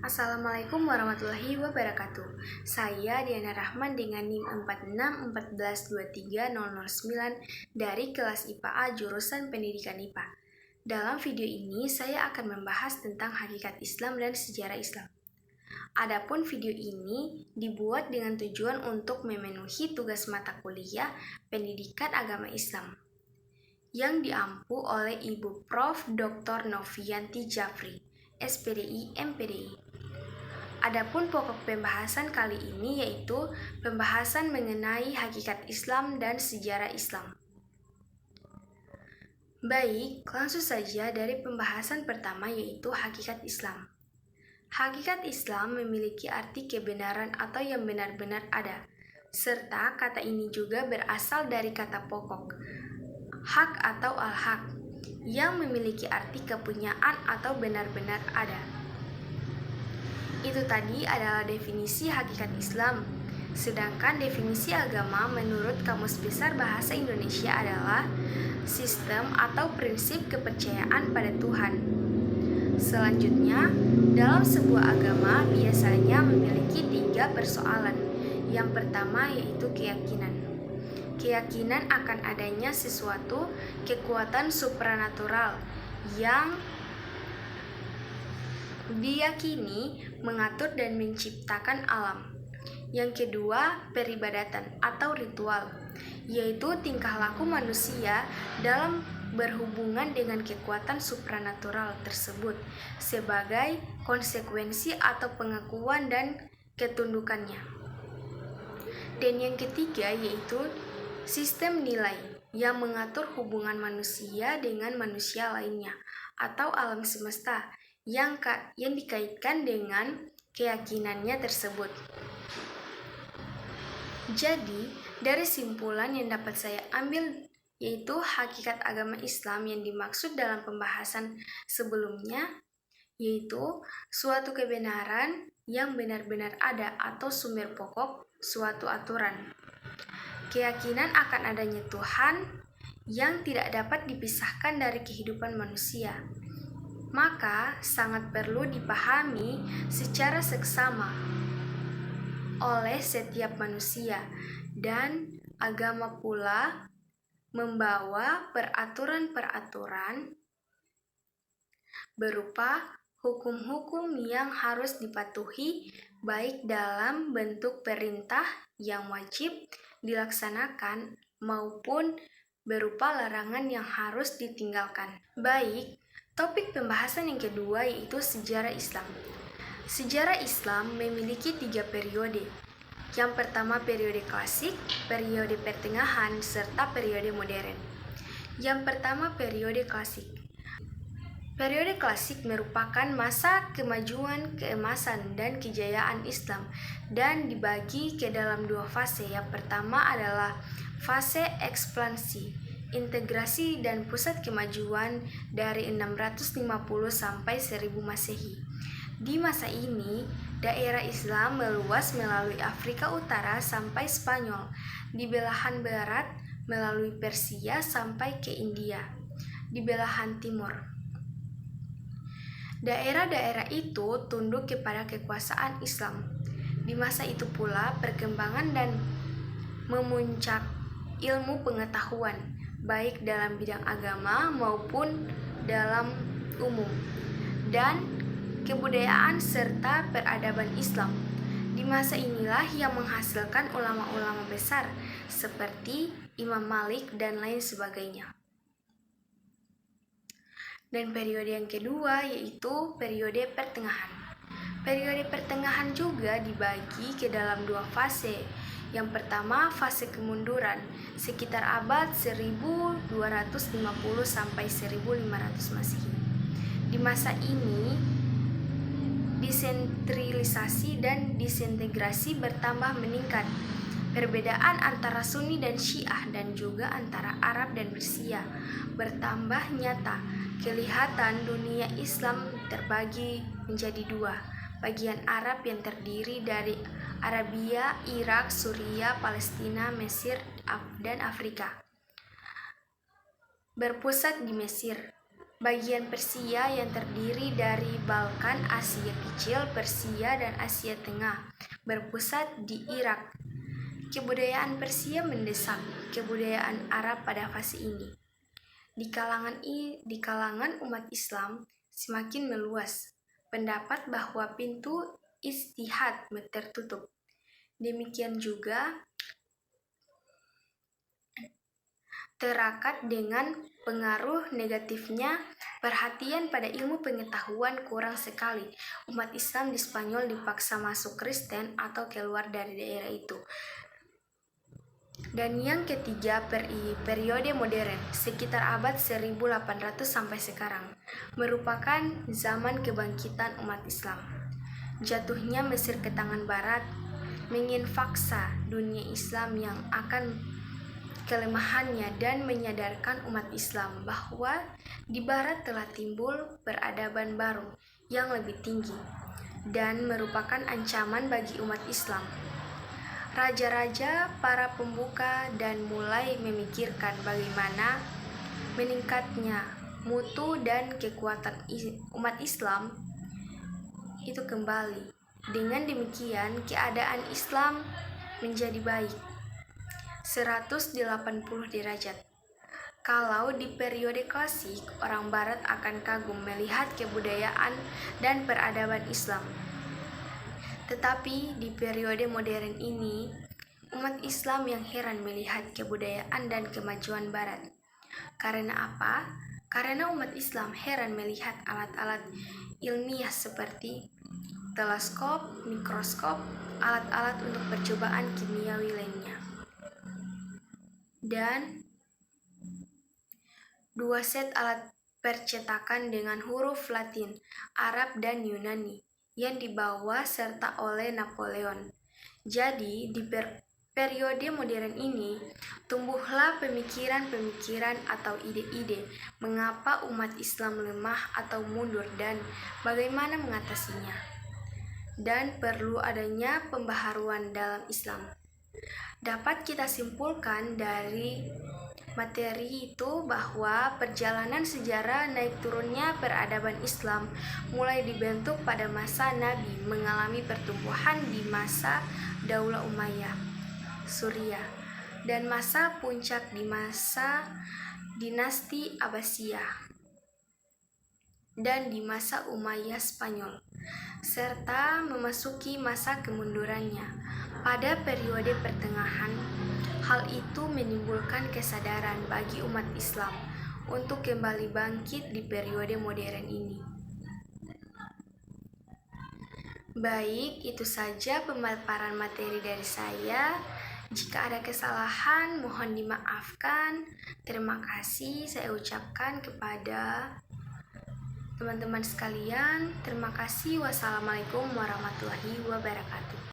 Assalamualaikum warahmatullahi wabarakatuh. Saya Diana Rahman dengan NIM 4614230009 dari kelas IPA A jurusan Pendidikan IPA. Dalam video ini saya akan membahas tentang hakikat Islam dan sejarah Islam. Adapun video ini dibuat dengan tujuan untuk memenuhi tugas mata kuliah Pendidikan Agama Islam yang diampu oleh Ibu Prof. Dr. Novianti Jafri, SPDI MPDI. Adapun pokok pembahasan kali ini yaitu pembahasan mengenai hakikat Islam dan sejarah Islam. Baik, langsung saja dari pembahasan pertama yaitu hakikat Islam. Hakikat Islam memiliki arti kebenaran atau yang benar-benar ada, serta kata ini juga berasal dari kata pokok, hak atau al-haq, yang memiliki arti kepunyaan atau benar-benar ada. Itu tadi adalah definisi hakikat Islam. Sedangkan definisi agama menurut Kamus Besar Bahasa Indonesia adalah sistem atau prinsip kepercayaan pada Tuhan. Selanjutnya, dalam sebuah agama biasanya memiliki 3 persoalan. Yang pertama yaitu keyakinan. Keyakinan akan adanya sesuatu kekuatan supranatural yang diyakini mengatur dan menciptakan alam. Yang kedua, peribadatan atau ritual, yaitu tingkah laku manusia dalam berhubungan dengan kekuatan supranatural tersebut sebagai konsekuensi atau pengakuan dan ketundukannya. Dan yang ketiga yaitu sistem nilai yang mengatur hubungan manusia dengan manusia lainnya atau alam semesta yang dikaitkan dengan keyakinannya tersebut. Jadi, dari simpulan yang dapat saya ambil yaitu hakikat agama Islam yang dimaksud dalam pembahasan sebelumnya yaitu suatu kebenaran yang benar-benar ada atau sumber pokok suatu aturan. Keyakinan akan adanya Tuhan yang tidak dapat dipisahkan dari kehidupan manusia. Maka sangat perlu dipahami secara seksama oleh setiap manusia, dan agama pula membawa peraturan-peraturan berupa hukum-hukum yang harus dipatuhi baik dalam bentuk perintah yang wajib dilaksanakan maupun berupa larangan yang harus ditinggalkan. Baik, topik pembahasan yang kedua yaitu sejarah Islam. Sejarah Islam memiliki 3 periode. Yang pertama periode klasik, periode pertengahan, serta periode modern. Yang pertama periode klasik. Periode klasik merupakan masa kemajuan, keemasan, dan kejayaan Islam dan dibagi ke dalam 2 fase. Yang pertama adalah fase ekspansi, integrasi dan pusat kemajuan dari 650 sampai 1000 Masehi. Di masa ini, daerah Islam meluas melalui Afrika Utara sampai Spanyol, di belahan barat melalui Persia sampai ke India, di belahan timur. Daerah-daerah itu tunduk kepada kekuasaan Islam. Di masa itu pula perkembangan dan memuncak ilmu pengetahuan, baik dalam bidang agama maupun dalam umum, dan kebudayaan serta peradaban Islam. Di masa inilah yang menghasilkan ulama-ulama besar seperti Imam Malik dan lain sebagainya. Dan periode yang kedua yaitu periode pertengahan. Periode pertengahan juga dibagi ke dalam 2 fase. Yang pertama, fase kemunduran, sekitar abad 1250 sampai 1500 Masehi. Di masa ini, desentralisasi dan disintegrasi bertambah meningkat. Perbedaan antara Sunni dan Syiah dan juga antara Arab dan Persia bertambah nyata. Kelihatan dunia Islam terbagi menjadi 2. Bagian Arab yang terdiri dari Arabia, Irak, Suriah, Palestina, Mesir, dan Afrika berpusat di Mesir. Bagian Persia yang terdiri dari Balkan, Asia Kecil, Persia, dan Asia Tengah, berpusat di Irak. Kebudayaan Persia mendesak kebudayaan Arab pada fase ini. Di kalangan umat Islam semakin meluas pendapat bahwa pintu ijtihad tertutup. Demikian juga terakat dengan pengaruh negatifnya perhatian pada ilmu pengetahuan kurang sekali. Umat Islam di Spanyol dipaksa masuk Kristen atau keluar dari daerah itu. Dan yang ketiga, periode modern, sekitar abad 1800 sampai sekarang, merupakan zaman kebangkitan umat Islam. Jatuhnya Mesir ke tangan Barat menginfaksa dunia Islam yang akan kelemahannya dan menyadarkan umat Islam bahwa di Barat telah timbul peradaban baru yang lebih tinggi dan merupakan ancaman bagi umat Islam. Raja-raja, para pembuka, dan mulai memikirkan bagaimana meningkatnya mutu dan kekuatan umat Islam itu kembali. Dengan demikian, keadaan Islam menjadi baik 180 derajat. Kalau di periode klasik, orang Barat akan kagum melihat kebudayaan dan peradaban Islam. Tetapi di periode modern ini, umat Islam yang heran melihat kebudayaan dan kemajuan Barat. Karena apa? Karena umat Islam heran melihat alat-alat ilmiah seperti teleskop, mikroskop, alat-alat untuk percobaan kimiawi lainnya. Dan 2 set alat percetakan dengan huruf Latin, Arab, dan Yunani yang dibawa serta oleh Napoleon. Jadi, di periode modern ini, tumbuhlah pemikiran-pemikiran atau ide-ide mengapa umat Islam lemah atau mundur dan bagaimana mengatasinya. Dan perlu adanya pembaharuan dalam Islam. Dapat kita simpulkan dari materi itu bahwa perjalanan sejarah naik turunnya peradaban Islam mulai dibentuk pada masa Nabi, mengalami pertumbuhan di masa Daulah Umayyah, Suriah, dan masa puncak di masa dinasti Abbasiyah dan di masa Umayyah Spanyol, serta memasuki masa kemundurannya. Pada periode pertengahan, hal itu menimbulkan kesadaran bagi umat Islam untuk kembali bangkit di periode modern ini. Baik, itu saja pemaparan materi dari saya. Jika ada kesalahan, mohon dimaafkan. Terima kasih saya ucapkan kepada teman-teman sekalian. Terima kasih. Wassalamualaikum warahmatullahi wabarakatuh.